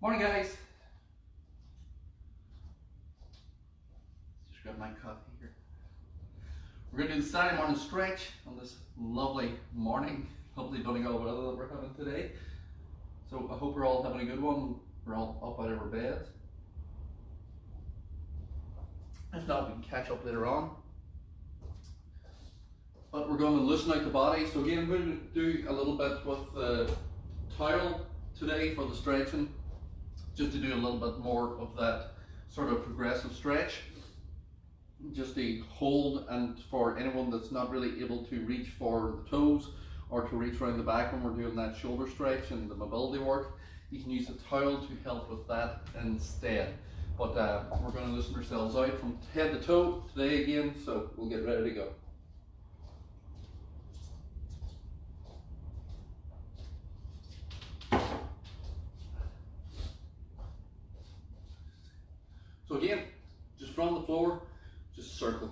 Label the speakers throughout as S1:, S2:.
S1: Morning guys. Just grab my coffee here. We're going to do the Saturday morning stretch on this lovely morning. Hopefully don't go weather that we're having today. So I hope we're all having a good one. We're all up out of our beds. If not, we can catch up later on. But we're going to loosen out the body. So again, I'm going to do a little bit with the towel today for the stretching, just to do a little bit more of that sort of progressive stretch, just to hold, and for anyone that's not really able to reach for the toes or to reach around the back when we're doing that shoulder stretch and the mobility work, you can use a towel to help with that instead. But we're going to loosen ourselves out from head to toe today again, so we'll get ready to go. So again, just from the floor, just circle.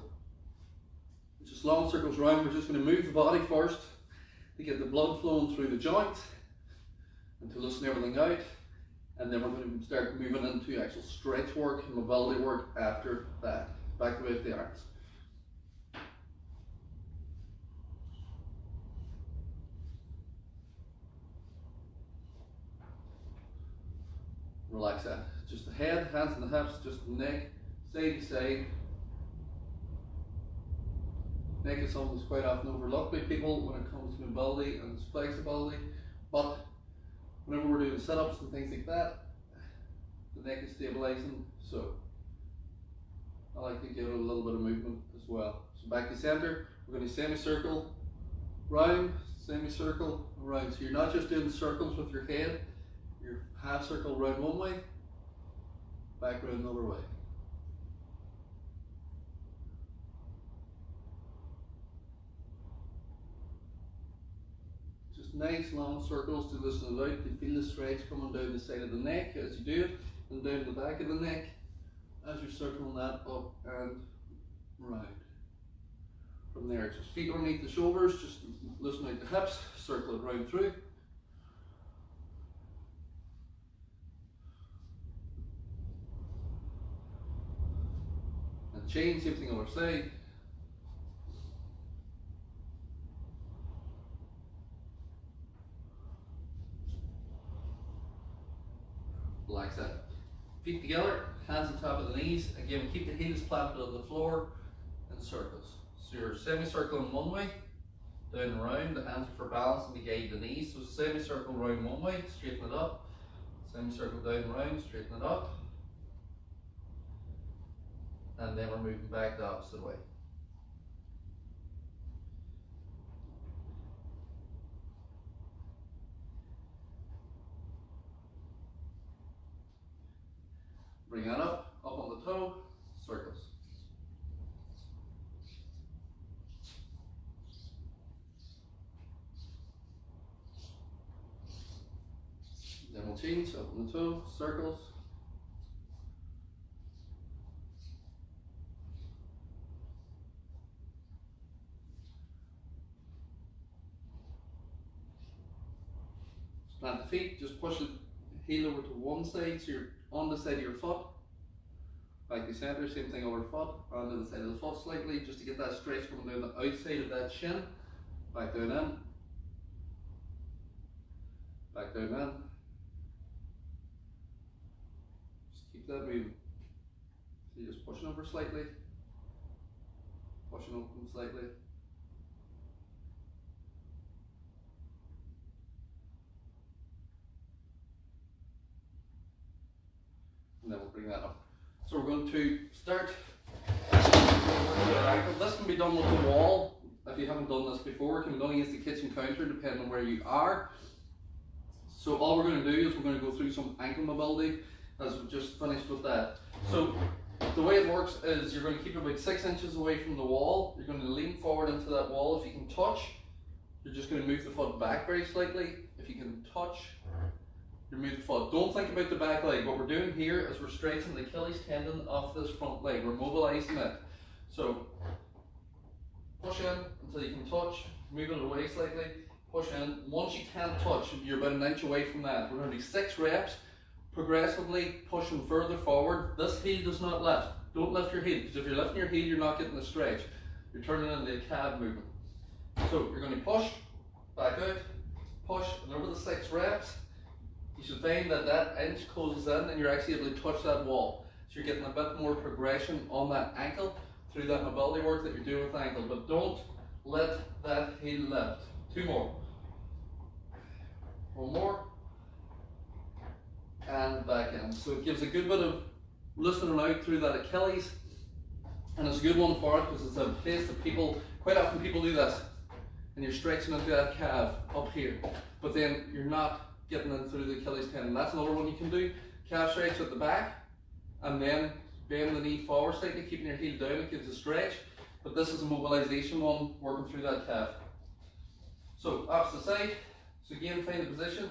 S1: Just long circles around. We're just going to move the body first to get the blood flowing through the joints and to loosen everything out. And then we're going to start moving into actual stretch work and mobility work after that. Back away with the arms. Relax that. Just the head, hands and the hips, just the neck, side to side. Neck is something that's quite often overlooked by people when it comes to mobility and flexibility. But whenever we're doing sit-ups and things like that, the neck is stabilizing. So I like to give it a little bit of movement as well. So back to center, we're going to semicircle, round, semicircle, round. So you're not just doing circles with your head, you're half circle round one way, back round another way. Just nice long circles to loosen it out, to feel the stretch coming down the side of the neck as you do it, and down the back of the neck as you're circling that up and round. From there, just feet underneath the shoulders, just loosen out the hips, circle it round through. And chain, same thing other side. Relax that. Feet together, hands on top of the knees. Again, keep the heels planted on the floor in circles. So you're semicircling one way, down and around. The hands are for balance and to guide the knees. So semicircle round one way, straighten it up. Semicircle down and round, straighten it up. And then we're moving back the opposite way. Bring that up on the toe, circles. Then we'll change, up on the toe, circles. Plant the feet, just push the heel over to one side so you're on the side of your foot. Back to center, same thing over foot, onto the side of the foot slightly, just to get that stretch coming down the outside of that shin. Back down in. Back down in. Just keep that moving. So you're just pushing over slightly, pushing open slightly. And then we'll bring that up. So we're going to start. This can be done with the wall. If you haven't done this before, it can be done against the kitchen counter depending on where you are. So all we're going to do is we're going to go through some ankle mobility as we've just finished with that. So the way it works is you're going to keep about 6 inches away from the wall. You're going to lean forward into that wall. If you can touch, you're just going to move the foot back very slightly. If you can touch, you move the foot. Don't think about the back leg. What we're doing here is we're stretching the Achilles tendon off this front leg. We're mobilizing it. So push in until you can touch, move it away slightly, push in. Once you can't touch, you're about an inch away from that. We're going to do 6 reps progressively pushing further forward. This heel does not lift. Don't lift your heel, because if you're lifting your heel, you're not getting the stretch. You're turning into a calf movement. So you're going to push, back out, push, and over the 6 reps, you should find that that inch closes in and you're actually able to touch that wall. So you're getting a bit more progression on that ankle through that mobility work that you're doing with the ankle. But don't let that heel lift. 2 more. 1 more. And back in. So it gives a good bit of loosening out through that Achilles. And it's a good one for it because it's a place that people, quite often people do this. And you're stretching into that calf up here. But then you're not getting in through the Achilles tendon. That's another one you can do. Calf stretch at the back. And then bend the knee forward slightly, keeping your heel down. It gives a stretch. But this is a mobilization one, working through that calf. So opposite side. So again, find the position.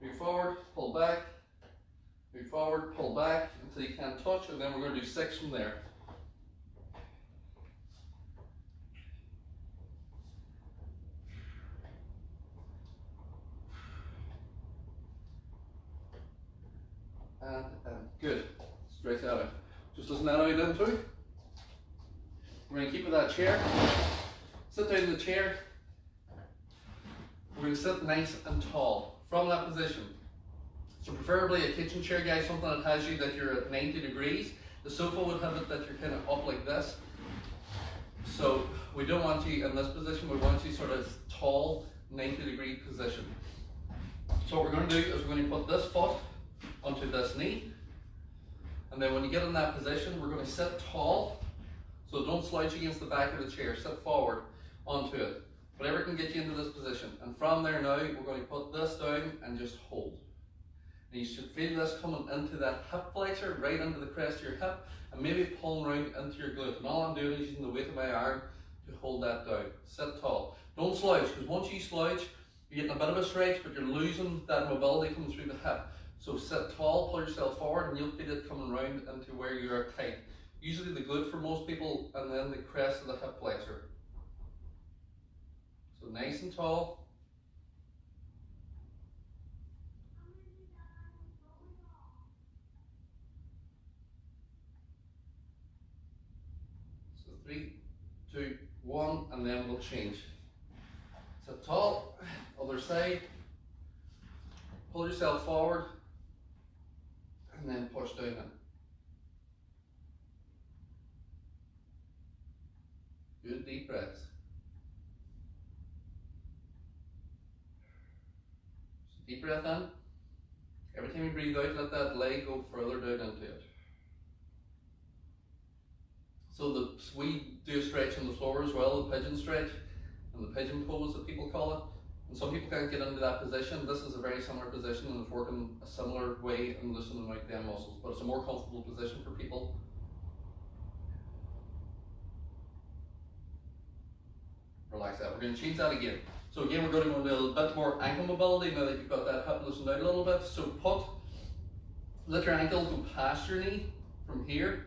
S1: Move forward, pull back. Move forward, pull back until you can't touch, and then we're going to do 6 from there. And good. Stretch that out. Just listen that out in through. We're going to keep with that chair. Sit down in the chair. We're going to sit nice and tall from that position. So preferably a kitchen chair, guys, something that has you that you're at 90 degrees. The sofa would have it that you're kind of up like this. So we don't want you in this position, we want you sort of tall, 90-degree position. So what we're going to do is we're going to put this foot onto this knee. And then when you get in that position, we're going to sit tall. So don't slouch against the back of the chair, sit forward onto it. Whatever can get you into this position. And from there now, we're going to put this down and just hold. And you should feel this coming into that hip flexor, right into the crest of your hip, and maybe pulling around into your glute. And all I'm doing is using the weight of my arm to hold that down. Sit tall. Don't slouch, because once you slouch, you're getting a bit of a stretch, but you're losing that mobility coming through the hip. So sit tall, pull yourself forward, and you'll feel it coming around into where you are tight. Usually the glute for most people, and then the crest of the hip flexor. So nice and tall. So 3, 2, 1, and then we'll change. Sit tall, other side. Pull yourself forward, and then push down in. Good deep breaths. So deep breath in. Every time you breathe out, let that leg go further down into it. So we do a stretch on the floor as well, the pigeon stretch, and the pigeon pose that people call it. And some people can't get into that position. This is a very similar position and it's working a similar way and loosening out them muscles, but it's a more comfortable position for people. Relax that. We're going to change that again. So again, we're going to go into a little bit more ankle mobility now that you've got that hip loosened out a little bit. So let your ankle go past your knee from here.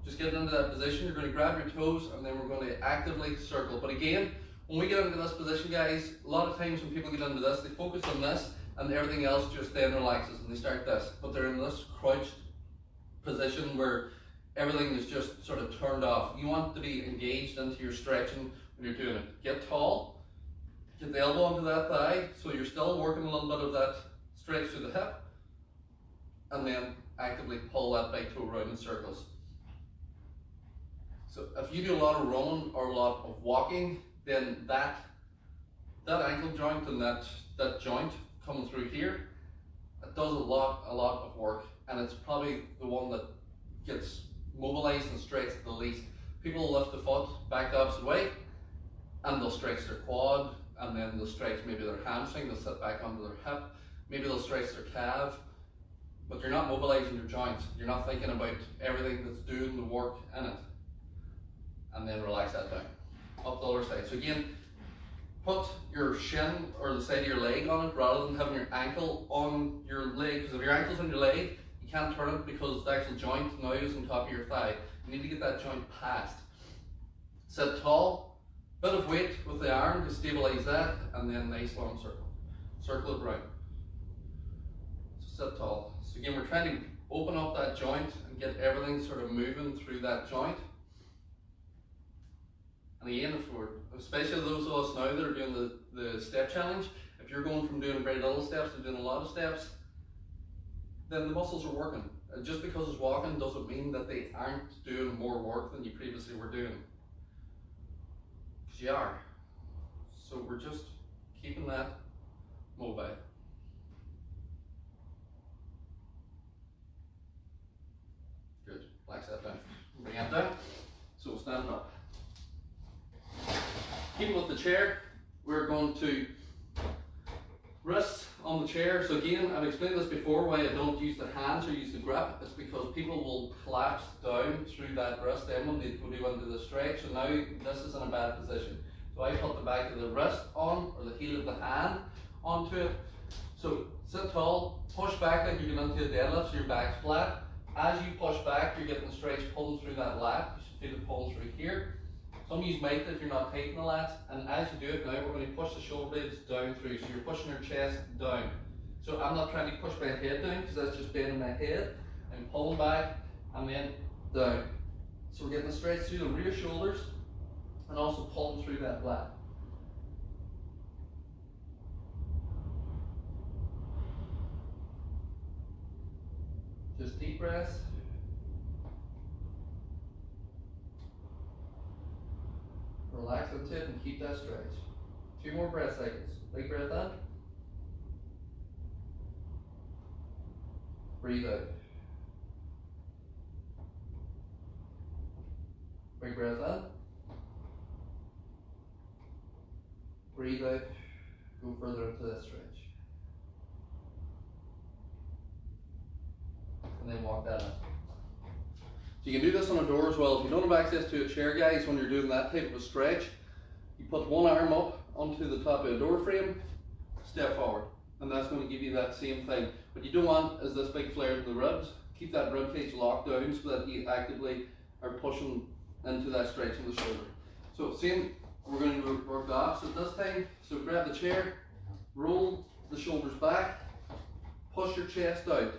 S1: Just get into that position. You're going to grab your toes and then we're going to actively circle. But again, when we get into this position, guys, a lot of times when people get into this, they focus on this and everything else just then relaxes and they start this. But they're in this crouched position where everything is just sort of turned off. You want to be engaged into your stretching when you're doing it. Get tall, get the elbow onto that thigh, so you're still working a little bit of that stretch through the hip, and then actively pull that big toe around in circles. So if you do a lot of running or a lot of walking, then that ankle joint and that joint coming through here, it does a lot of work, and it's probably the one that gets mobilized and stretched the least. People lift the foot back the opposite way, and they'll stretch their quad, and then they'll stretch maybe their hamstring, they'll sit back onto their hip, maybe they'll stretch their calf, but you're not mobilizing your joints. You're not thinking about everything that's doing the work in it. And then relax that down. Up the other side. So again, put your shin or the side of your leg on it rather than having your ankle on your leg, because if your ankle's on your leg, you can't turn it because the actual joint now is on top of your thigh. You need to get that joint past. Sit tall, bit of weight with the arm to stabilize that, and then nice long circle. Circle it round. So sit tall. So again, we're trying to open up that joint and get everything sort of moving through that joint. And again, if we're, especially those of us now that are doing the step challenge, if you're going from doing very little steps to doing a lot of steps, then the muscles are working. And just because it's walking doesn't mean that they aren't doing more work than you previously were doing. Because you are. So we're just keeping that mobile. Good. Relax that down. Bring it down. So we'll stand up. Keeping with the chair, we're going to rest on the chair. So again, I've explained this before why I don't use the hands or use the grip. It's because people will collapse down through that wrist then when they go into the stretch. So now this is in a bad position. So I put the back of the wrist on, or the heel of the hand onto it. So sit tall, push back like you're going into a deadlift, so your back's flat. As you push back, you're getting the stretch pulling through that lat. You should feel it pulling through here. Some use might if you're not tightening the lats, and as you do it now, we're going to push the shoulder blades down through, so you're pushing your chest down. So I'm not trying to push my head down, because that's just bending my head. I'm pulling back, and then down. So we're getting the stretch through the rear shoulders, and also pulling through that lat. Just deep breaths. Relax into it and keep that stretch. 2 more breath cycles. Big breath in. Breathe out. Big breath in. Breathe out. Go further into that stretch. And then walk that in. So you can do this on a door as well. If you don't have access to a chair, guys, when you're doing that type of a stretch, you put one arm up onto the top of a door frame, step forward, and that's going to give you that same thing. What you don't want is this big flare in the ribs. Keep that rib cage locked down so that you actively are pushing into that stretch in the shoulder. So same, we're going to work the opposite this time. So grab the chair, roll the shoulders back, push your chest out.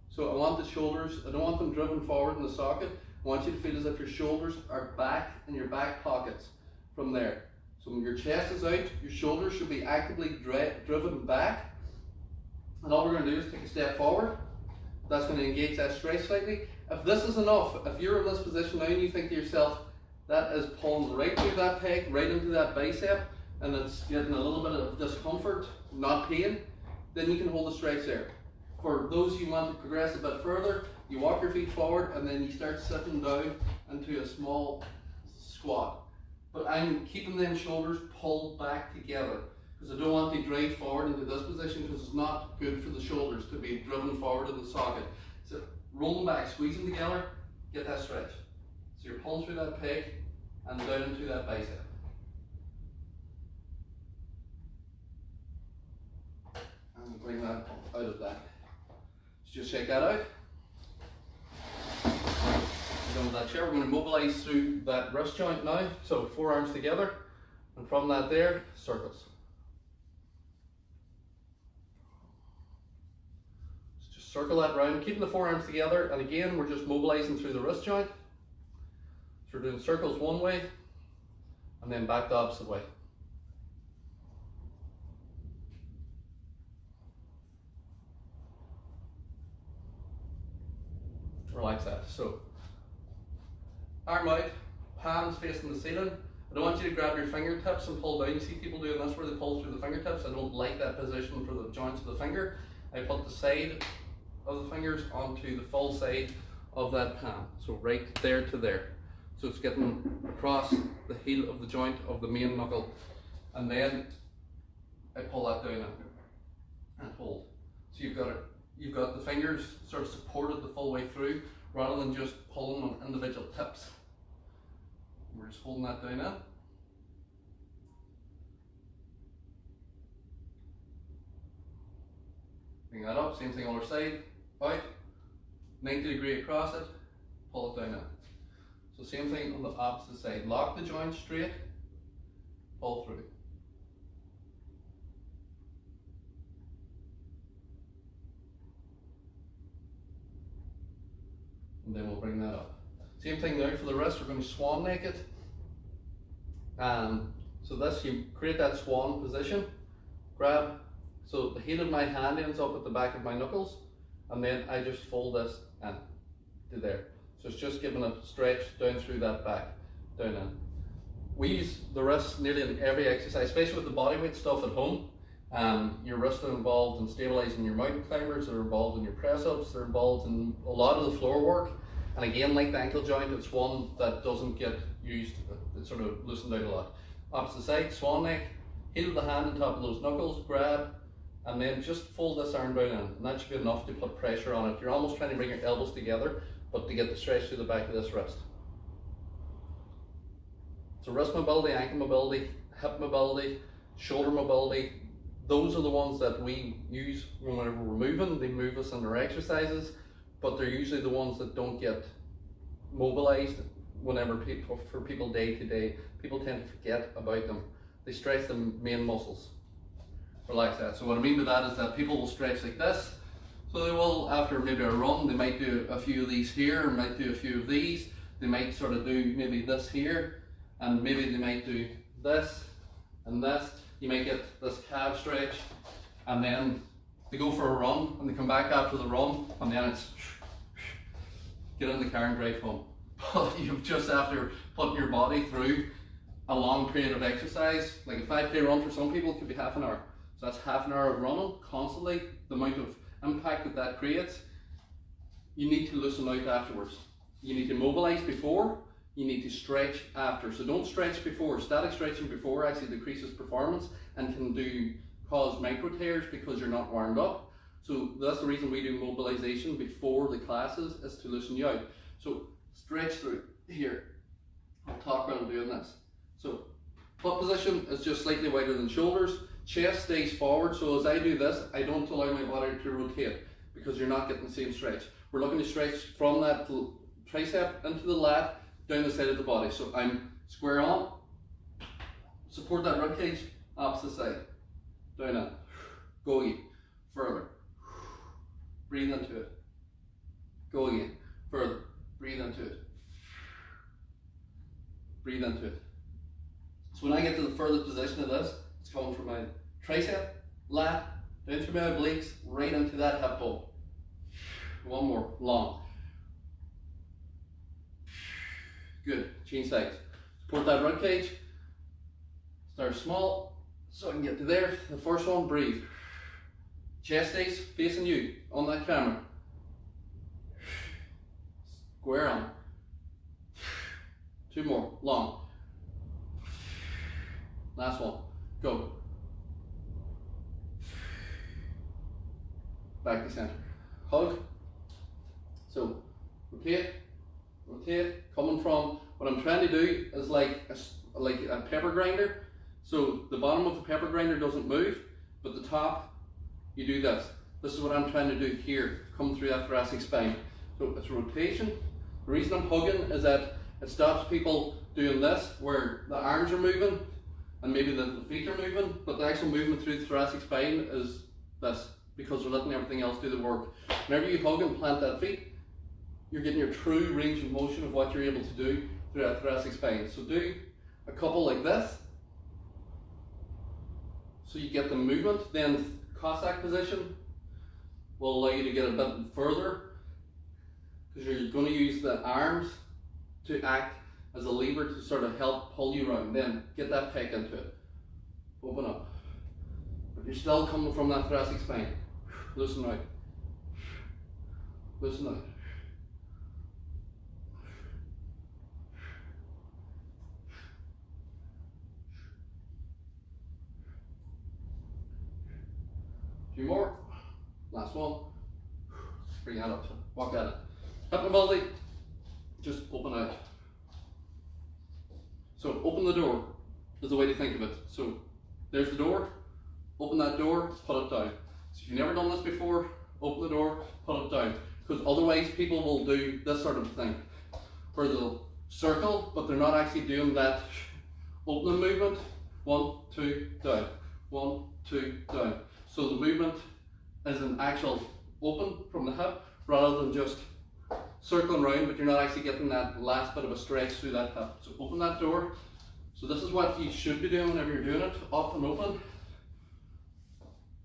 S1: So I want the shoulders, I don't want them driven forward in the socket. I want you to feel as if your shoulders are back in your back pockets from there. So when your chest is out, your shoulders should be actively driven back. And all we're going to do is take a step forward. That's going to engage that stretch slightly. If this is enough, if you're in this position now and you think to yourself, that is pulling right through that pec, right into that bicep, and it's getting a little bit of discomfort, not pain, then you can hold the stretch there. For those who want to progress a bit further, you walk your feet forward and then you start sitting down into a small squat. But I'm keeping them shoulders pulled back together because I don't want to drive forward into this position because it's not good for the shoulders to be driven forward in the socket. So roll them back, squeeze them together, get that stretch. So you're pulling through that pec and down into that bicep. And bring that out of that. Just shake that out. Done with that chair, we're going to mobilize through that wrist joint now. So forearms together, and from that there, circles. So just circle that round, keeping the forearms together, and again, we're just mobilizing through the wrist joint. So we're doing circles one way, and then back the opposite way. Relax that. So, arm out, palms facing the ceiling. I don't want you to grab your fingertips and pull down. You see people doing this where they pull through the fingertips. I don't like that position for the joints of the finger. I put the side of the fingers onto the full side of that palm. So right there to there. So it's getting across the heel of the joint of the main knuckle. And then I pull that down and hold. So you've got the fingers sort of supported the full way through rather than just pulling on individual tips. We're just holding that down in. Bring that up, same thing on our side, out, 90 degree across it, pull it down in. So same thing on the opposite side, lock the joint straight, pull through. Same thing now for the wrist, we're going to swan neck it. So this, you create that swan position, grab, so the heel of my hand ends up at the back of my knuckles, and then I just fold this in to there. So it's just giving a stretch down through that back, down in. We use the wrist nearly in every exercise, especially with the bodyweight stuff at home. Your wrists are involved in stabilizing your mountain climbers, they're involved in your press-ups, they're involved in a lot of the floor work. And again, like the ankle joint, it's one that doesn't get used, it's sort of loosened out a lot. Opposite side, swan neck, heel of the hand on top of those knuckles, grab, and then just fold this arm down in, and that should be enough to put pressure on it. You're almost trying to bring your elbows together, but to get the stretch through the back of this wrist. So wrist mobility, ankle mobility, hip mobility, shoulder mobility, those are the ones that we use whenever we're moving. They move us in our exercises, but they're usually the ones that don't get mobilized whenever for people day to day. People tend to forget about them. They stretch the main muscles. Relax that. So what I mean by that is that people will stretch like this. So they will, after maybe a run, they might do a few of these here, or might do a few of these. They might sort of do maybe this here, and maybe they might do this and this. You might get this calf stretch, and then they go for a run, and they come back after the run, and then it's get in the car and drive home. But you've just, after putting your body through a long period of exercise, like a 5K run for some people, it could be half an hour. So that's half an hour of running constantly, the amount of impact that that creates. You need to loosen out afterwards. You need to mobilize before, you need to stretch after. So don't stretch before. Static stretching before actually decreases performance and can cause micro tears because you're not warmed up. So that's the reason we do mobilization before the classes, is to loosen you out. So stretch through here. I'll talk while I'm doing this. So foot position is just slightly wider than shoulders. Chest stays forward, so as I do this, I don't allow my body to rotate because you're not getting the same stretch. We're looking to stretch from that tricep into the lat, down the side of the body. So I'm square on, support that rib cage, opposite side, down in, go again, further, breathe into it, go again, further, breathe into it, breathe into it. So when I get to the furthest position of this, it's coming from my tricep, lat, down through my obliques, right into that hip bone. One more, long. Good, change sides. Support that rib cage. Start small, so I can get to there. The first one, breathe. Chest stays facing you on that camera. Square on. Two more, long. Last one, go. Back to center. Hug. So, rotate, rotate. Coming from, what I'm trying to do is like a pepper grinder. So the bottom of the pepper grinder doesn't move, but the top, you do this. This is what I'm trying to do here, come through that thoracic spine. So it's rotation. The reason I'm hugging is that it stops people doing this, where the arms are moving, and maybe the feet are moving, but the actual movement through the thoracic spine is this, because we're letting everything else do the work. Whenever you hug and plant that feet, you're getting your true range of motion of what you're able to do through that thoracic spine. So do a couple like this, so you get the movement. Then Cossack position will allow you to get a bit further, because you're going to use the arms to act as a lever to sort of help pull you around. Then get that pec into it. Open up. But you're still coming from that thoracic spine. Loosen out. Loosen out. Few more. Last one. Bring that up. Walk at it. Hip mobility. Just open out. So open the door is the way to think of it. So there's the door. Open that door, put it down. So if you've never done this before, open the door, put it down. Because otherwise people will do this sort of thing, where they'll circle, but they're not actually doing that opening movement. 1, 2, down. 1, 2, down. So the movement is an actual open from the hip, rather than just circling round, but you're not actually getting that last bit of a stretch through that hip. So open that door. So this is what you should be doing whenever you're doing it, up and open,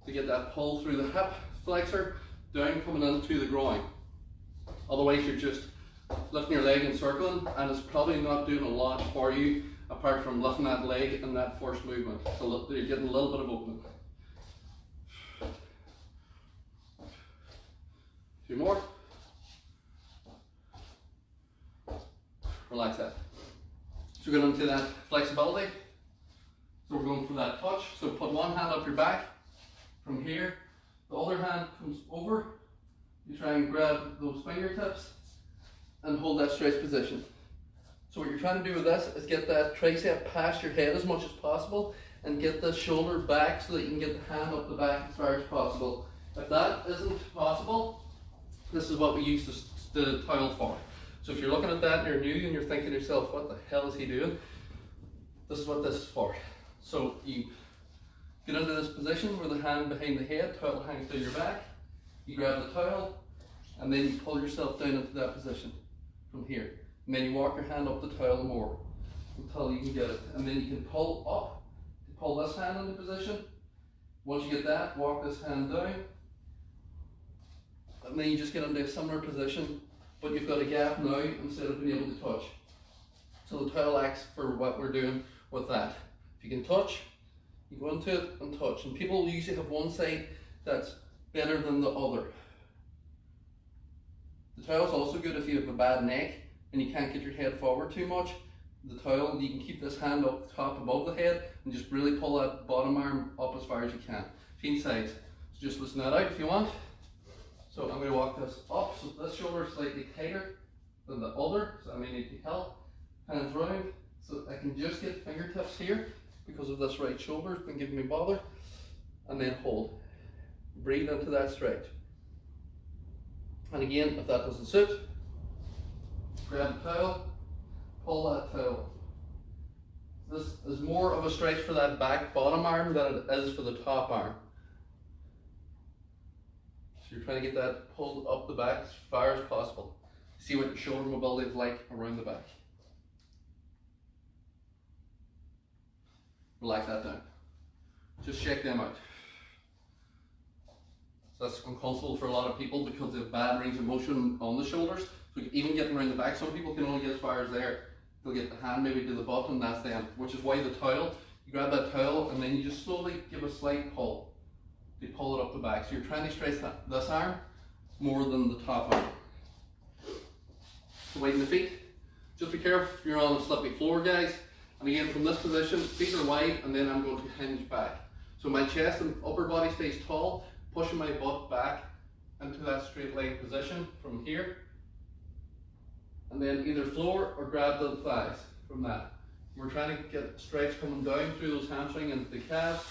S1: to get that pull through the hip flexor, down coming into the groin. Otherwise you're just lifting your leg and circling, and it's probably not doing a lot for you apart from lifting that leg in that first movement. So you're getting a little bit of opening. A few more. Relax that. So we're going into that flexibility. So we're going for that touch. So put one hand up your back from here. The other hand comes over. You try and grab those fingertips and hold that stretch position. So what you're trying to do with this is get that tricep past your head as much as possible and get the shoulder back so that you can get the hand up the back as far as possible. If that isn't possible, this is what we use the towel for. So if you're looking at that and you're new and you're thinking to yourself, what the hell is he doing? This is what this is for. So you get into this position where the hand behind the head, towel hangs down your back, you grab the towel, and then you pull yourself down into that position from here. And then you walk your hand up the towel more until you can get it. And then you can pull up, pull this hand into position. Once you get that, walk this hand down. And then you just get into a similar position, but you've got a gap now instead of being able to touch. So the towel acts for what we're doing with that. If you can touch, you go into it and touch. And people usually have one side that's better than the other. The towel is also good if you have a bad neck and you can't get your head forward too much. The towel, you can keep this hand up top above the head and just really pull that bottom arm up as far as you can. Change sides. So just loosen that out if you want. So I'm going to walk this up, so this shoulder is slightly tighter than the other, so I may need to help. Hands round, so I can just get fingertips here because of this right shoulder, it's been giving me bother. And then hold. Breathe into that stretch. And again, if that doesn't suit, grab the towel, pull that towel. This is more of a stretch for that back bottom arm than it is for the top arm. So you're trying to get that pulled up the back as far as possible. See what your shoulder mobility is like around the back. Relax that down. Just shake them out. So that's uncomfortable for a lot of people because they have bad range of motion on the shoulders. So even getting around the back, some people can only get as far as there. They'll get the hand maybe to the bottom, that's the end. Which is why the towel, you grab that towel and then you just slowly give a slight pull. You pull it up the back. So you're trying to stretch this arm more than the top arm. So widen the feet. Just be careful if you're on a slippy floor, guys. And again, from this position, feet are wide and then I'm going to hinge back. So my chest and upper body stays tall, pushing my butt back into that straight leg position from here. And then either floor or grab the thighs from that. We're trying to get stretch coming down through those hamstring and the calves,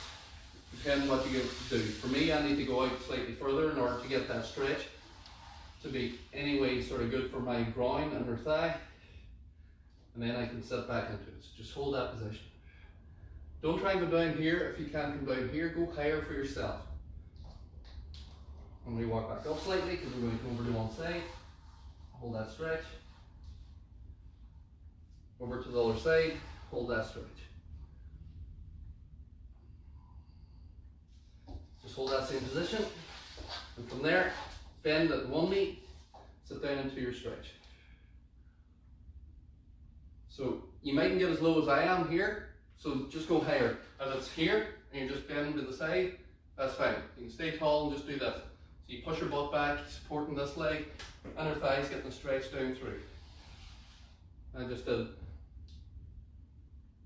S1: depending on what you get to do. For me, I need to go out slightly further in order to get that stretch to be anyway sort of good for my groin and her thigh. And then I can sit back into it. So just hold that position. Don't try and go down here. If you can't come down here, go higher for yourself. I'm going to walk back up slightly because we're going to come over to one side. Hold that stretch. Over to the other side. Hold that stretch. Just hold that same position. And from there, bend at one knee. Sit down into your stretch. So you mightn't get as low as I am here. So just go higher. If it's here and you're just bending to the side, that's fine. You can stay tall and just do this. So you push your butt back, supporting this leg, and her thighs getting stretched down through. I just did.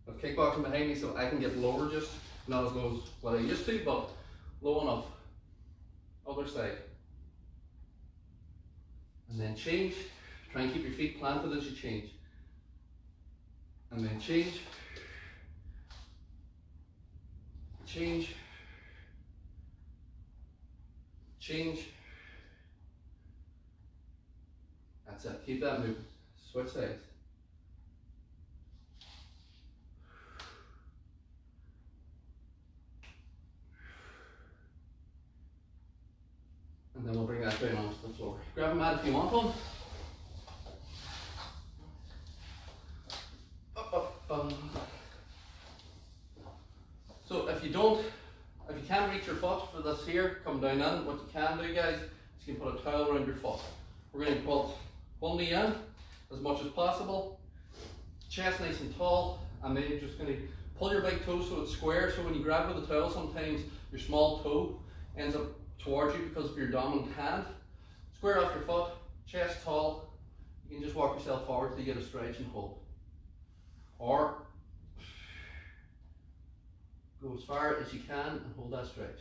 S1: I've kickboxing behind me so I can get lower, just not as low as what I used to, but low enough. Other side. And then change. Try and keep your feet planted as you change. And then change. Change. Change. That's it. Keep that moving. Switch sides. And then we'll bring that down onto the floor. Grab a mat if you want one. if you can't reach your foot for this here, come down in. What you can do, guys, is you can put a towel around your foot. We're going to put one knee in as much as possible, chest nice and tall, and then you're just going to pull your big toe so it's square. So when you grab with the towel, sometimes your small toe ends up towards you because of your dominant hand. Square off your foot, chest tall. You can just walk yourself forward till you get a stretch and hold. Or go as far as you can and hold that stretch.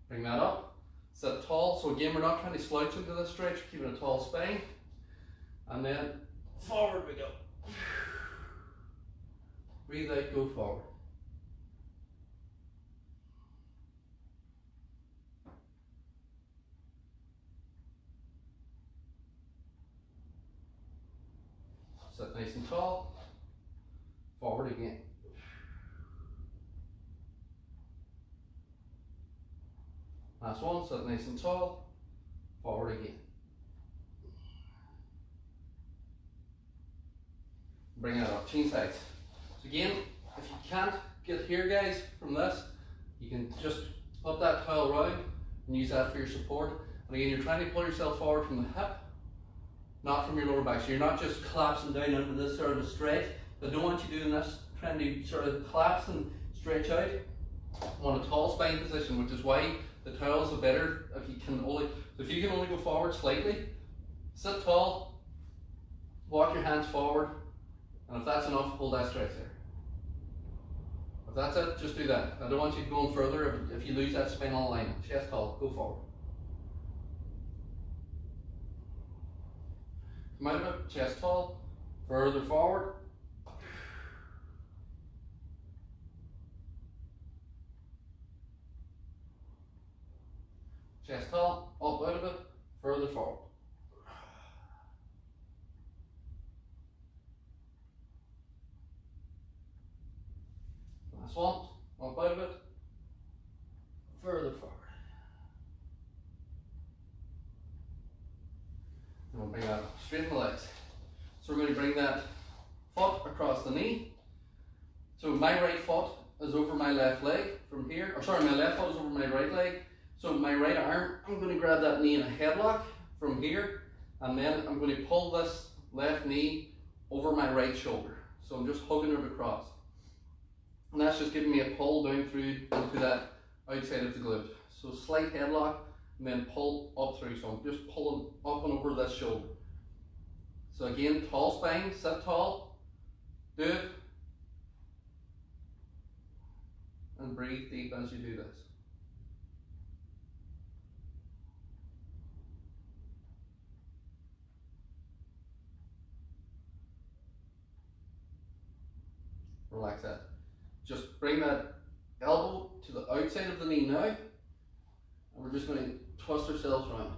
S1: Bring that up, sit tall. So again, we're not trying to slouch into this stretch, we're keeping a tall spine. And then forward we go. Breathe out, go forward. Sit nice and tall, forward again. Last one, sit nice and tall, forward again. Bring it up, chin sides. So again, if you can't get here, guys, from this, you can just put that towel around and use that for your support. And again, you're trying to pull yourself forward from the hip, not from your lower back. So you're not just collapsing down into this sort of a stretch. I don't want you doing this, trying to sort of collapse and stretch out. I want a tall spine position, which is why the towels are better if you can only go forward slightly. Sit tall, walk your hands forward, and if that's enough, hold that stretch there. If that's it, just do that. I don't want you going further if you lose that spinal alignment. Chest tall, go forward. Come out of it, chest tall, further forward. Chest tall, up out of it, further forward. Last one, up out of it, further forward. And we'll bring that up, straighten the legs. So we're going to bring that foot across the knee. So my right foot is over my left leg from here, or sorry, my left foot is over my right leg. So my right arm, I'm going to grab that knee in a headlock from here, and then I'm going to pull this left knee over my right shoulder. So I'm just hugging it across. And that's just giving me a pull down through into that outside of the glute. So slight headlock, and then pull up through. So I'm just pulling up and over this shoulder. So again, tall spine, sit tall, do it, and breathe deep as you do this. Relax that. Just bring that elbow to the outside of the knee now, and we're just going to twist ourselves around.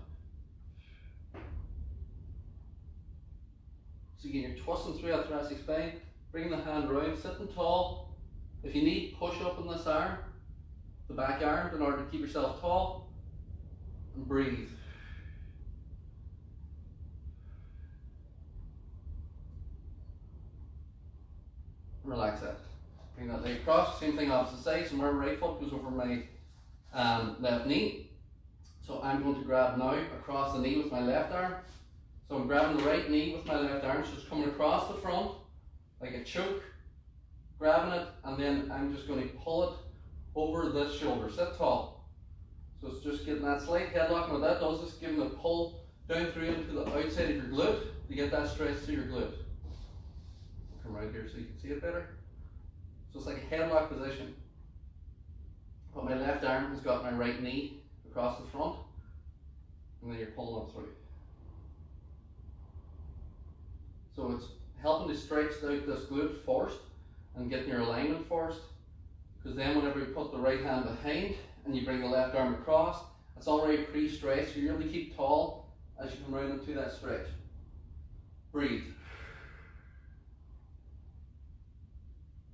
S1: So again, you're twisting through that thoracic spine, bringing the hand round, sitting tall. If you need, push up on this arm, the back arm, in order to keep yourself tall, and breathe. Relax that. Bring that leg across, same thing opposite side. So my right foot goes over my left knee. So I'm going to grab now across the knee with my left arm. So I'm grabbing the right knee with my left arm, so it's coming across the front like a choke, grabbing it, and then I'm just going to pull it over this shoulder. Sit tall. So it's just getting that slight headlock, and what that does is giving a pull down through into the outside of your glute to get that stretch through your glute. Come right here so you can see it better. So it's like a headlock position. But my left arm has got my right knee across the front, and then you're pulling up through. So it's helping to stretch out this glute first and getting your alignment first, because then whenever you put the right hand behind and you bring the left arm across, it's already pre-stretched. So you're able to keep tall as you come around into that stretch. Breathe.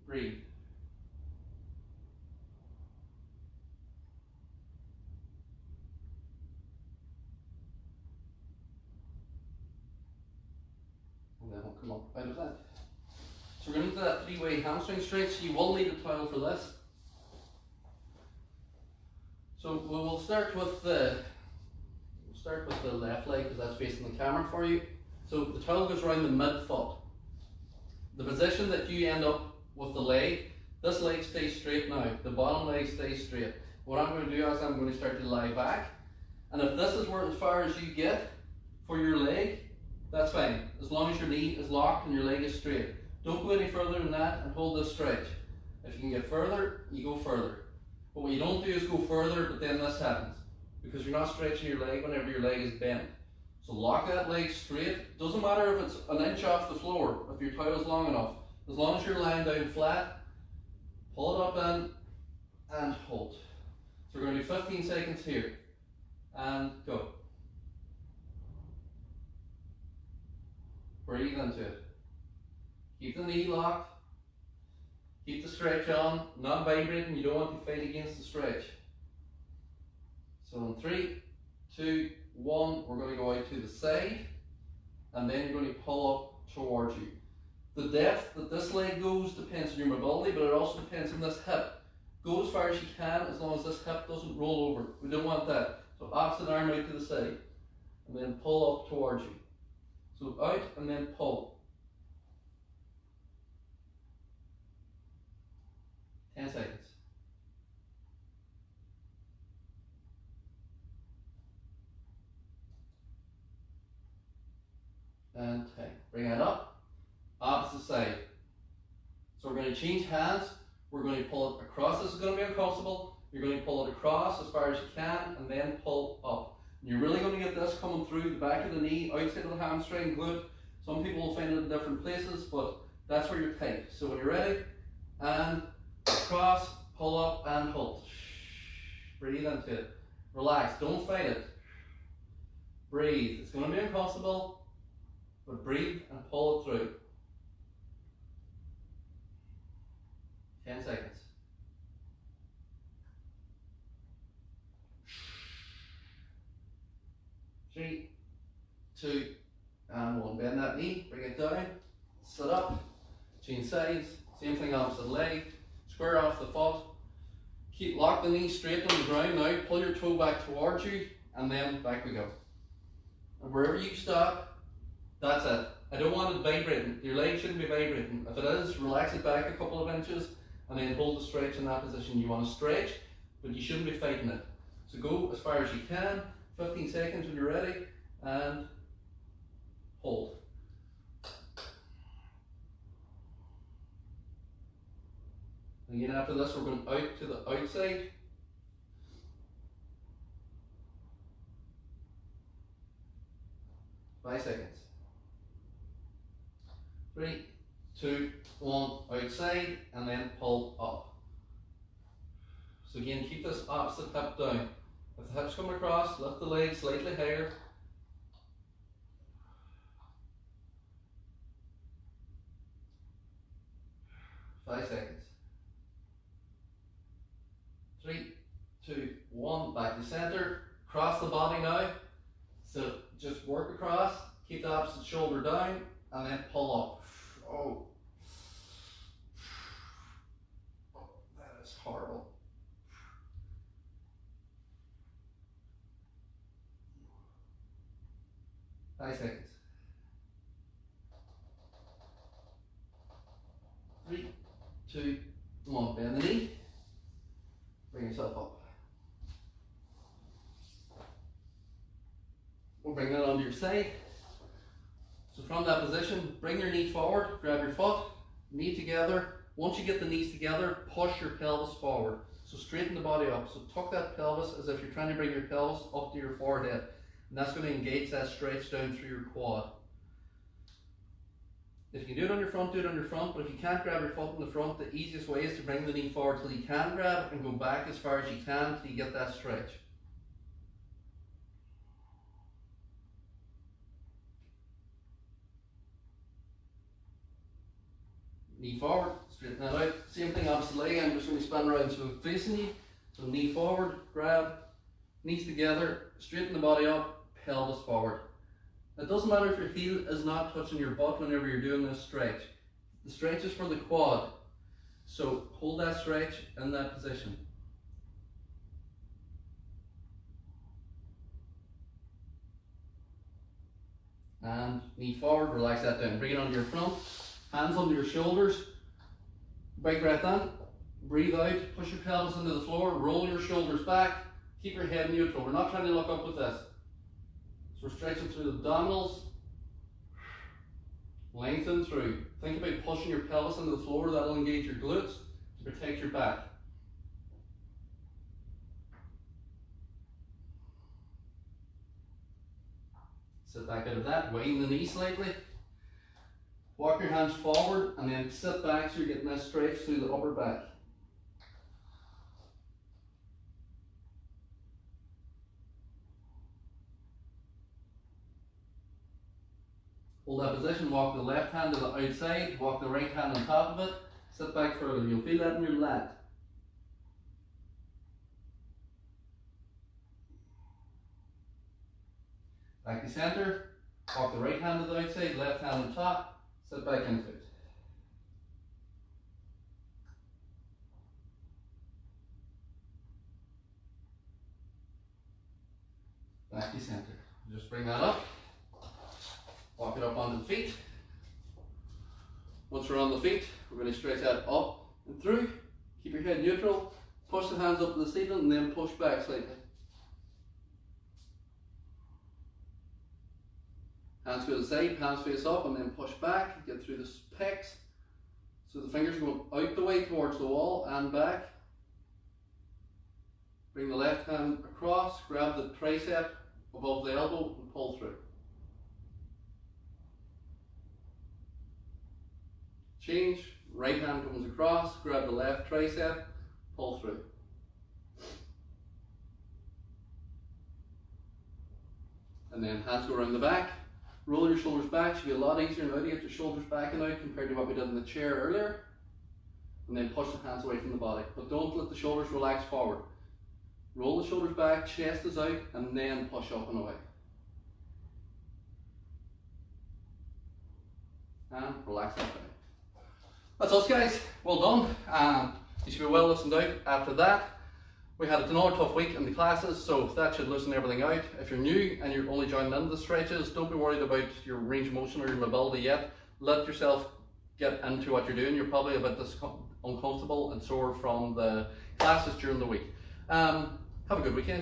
S1: Breathe. And then we'll come up out of that. So we're going to do that three-way hamstring stretch. So you will need a towel for this. So we'll start with the left leg because that's facing the camera for you. So the towel goes around the mid-foot. The position that you end up with the leg, this leg stays straight now. The bottom leg stays straight. What I'm going to do is I'm going to start to lie back. And if this is where as far as you get for your leg, that's fine. As long as your knee is locked and your leg is straight. Don't go any further than that and hold this stretch. If you can get further, you go further. But what you don't do is go further, but then this happens. Because you're not stretching your leg whenever your leg is bent. So lock that leg straight. Doesn't matter if it's an inch off the floor, if your towel is long enough. As long as you're lying down flat, pull it up in and hold. So we're going to do 15 seconds here. And go. Breathe into it. Keep the knee locked. Keep the stretch on, not vibrating. You don't want to fight against the stretch. So in 3, 2, 1, we're going to go out to the side, and then you're going to pull up towards you. The depth that this leg goes depends on your mobility, but it also depends on this hip. Go as far as you can, as long as this hip doesn't roll over. We don't want that. So opposite arm out to the side, and then pull up towards you. So out and then pull. 10 seconds. And 10. Bring it up. Opposite side. So we're going to change hands. We're going to pull it across. This is going to be uncomfortable. You're going to pull it across as far as you can and then pull up. And you're really going to get this coming through the back of the knee, outside of the hamstring, glute. Some people will find it in different places, but that's where you're tight. So when you're ready, and cross, pull up and hold. Breathe into it. Relax, don't fight it. Breathe. It's going to be uncomfortable, but breathe and pull it through. 10 seconds. 3, 2, and 1. Bend that knee, bring it down, sit up, change sides, same thing opposite leg, square off the foot, lock the knee straight on the ground now, pull your toe back towards you, and then back we go. And wherever you stop, that's it. I don't want it vibrating. Your leg shouldn't be vibrating. If it is, relax it back a couple of inches, and then hold the stretch in that position. You want to stretch, but you shouldn't be fighting it. So go as far as you can, 15 seconds when you're ready, and hold. Again, after this, we're going out to the outside. Five seconds. 3, 2, 1, outside, and then pull up. So again, keep this opposite hip down. If the hips come across, lift the leg slightly higher. Five seconds. 3, 2, 1, back to center. Cross the body now. So just work across, keep the opposite shoulder down, and then pull up. Oh, that is horrible. Five seconds. 3, 2, 1. Bend the knee. Bring yourself up. We'll bring that onto your side. So from that position, bring your knee forward, grab your foot, knee together. Once you get the knees together, push your pelvis forward. So straighten the body up. So tuck that pelvis as if you're trying to bring your pelvis up to your forehead. And that's going to engage that stretch down through your quad. If you can do it on your front, do it on your front. But if you can't grab your foot in the front, the easiest way is to bring the knee forward till you can grab and go back as far as you can till you get that stretch. Knee forward, straighten that out. Same thing opposite leg. I'm just going to spin around so facing you. So knee forward, grab, knees together, straighten the body up, pelvis forward. It doesn't matter if your heel is not touching your butt whenever you're doing this stretch. The stretch is for the quad. So hold that stretch in that position. And knee forward, relax that down. Bring it onto your front, hands under your shoulders. Big breath in, breathe out, push your pelvis into the floor, roll your shoulders back, keep your head neutral. We're not trying to look up with this. So we're stretching through the abdominals, lengthen through. Think about pushing your pelvis into the floor, that'll engage your glutes to protect your back. Sit back out of that, widen the knee slightly. Walk your hands forward and then sit back so you're getting that stretch through the upper back. Hold that position, walk the left hand to the outside, walk the right hand on top of it, sit back further. You'll feel that in your lat. Back to center, walk the right hand to the outside, left hand on top, sit back into it. Back to center. Just bring that up, walk it up onto the feet. Once we're on the feet, we're going to stretch that up and through. Keep your head neutral, push the hands up to the ceiling and then push back slightly. Hands go to the side, hands face up and then push back, get through the pecs. So the fingers are going out the way towards the wall and back. Bring the left hand across, grab the tricep above the elbow and pull through. Change, right hand comes across, grab the left tricep, pull through. And then hands go around the back. Roll your shoulders back. Should be a lot easier now to get your shoulders back and out compared to what we did in the chair earlier. And then push the hands away from the body. But don't let the shoulders relax forward. Roll the shoulders back, chest is out, and then push up and away. And relax that down. That's us guys, well done. You should be well listened out after that. We had another tough week in the classes, so that should loosen everything out. If you're new and you're only joining into the stretches, don't be worried about your range of motion or your mobility yet. Let yourself get into what you're doing. You're probably a bit uncomfortable and sore from the classes during the week. Have a good weekend.